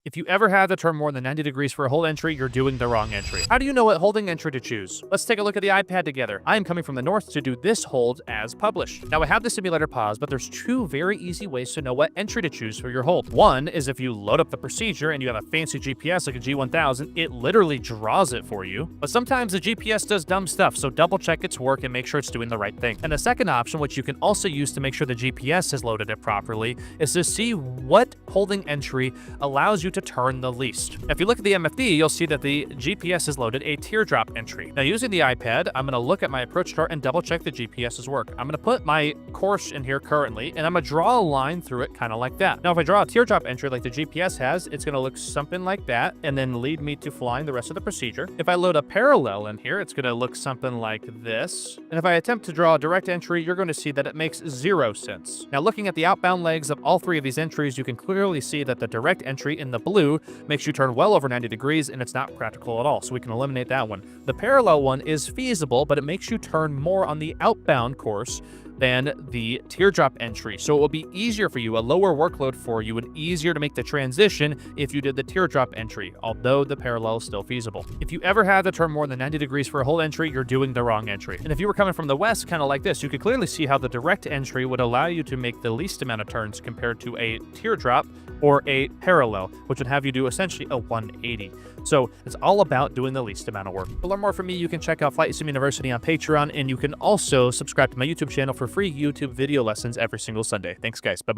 If you ever had to turn more than 90 degrees for a hold entry, you're doing the wrong entry. How do you know what holding entry to choose? Let's take a look at the iPad together. I am coming from the north to do this hold as published. Now I have the simulator paused, but there's two very easy ways to know what entry to choose for your hold. One is if you load up the procedure and you have a fancy GPS like a G1000, it literally draws it for you. But sometimes the GPS does dumb stuff, so double check its work and make sure it's doing the right thing. And the second option, which you can also use to make sure the GPS has loaded it properly, is to see what holding entry allows you to turn the least. If you look at the MFD, you'll see that the GPS has loaded a teardrop entry. Now using the iPad, I'm going to look at my approach chart and double check the GPS's work. I'm going to put my course in here currently, and I'm going to draw a line through it kind of like that. Now if I draw a teardrop entry like the GPS has, it's going to look something like that and then lead me to flying the rest of the procedure. If I load a parallel in here, it's going to look something like this. And if I attempt to draw a direct entry, you're going to see that it makes 0 sense. Now looking at the outbound legs of all three of these entries, you can clearly see that the direct entry in the blue makes you turn well over 90 degrees, and it's not practical at all, so we can eliminate that one. The parallel one is feasible, but it makes you turn more on the outbound course than the teardrop entry. So it will be easier for you, a lower workload for you, and easier to make the transition if you did the teardrop entry, although the parallel is still feasible. If you ever had to turn more than 90 degrees for a hold entry, you're doing the wrong entry. And if you were coming from the west, kind of like this, you could clearly see how the direct entry would allow you to make the least amount of turns compared to a teardrop or a parallel, which would have you do essentially a 180. So it's all about doing the least amount of work. To learn more from me, you can check out Flight Sim University on Patreon, and you can also subscribe to my YouTube channel for free YouTube video lessons every single Sunday. Thanks, guys. Bye-bye.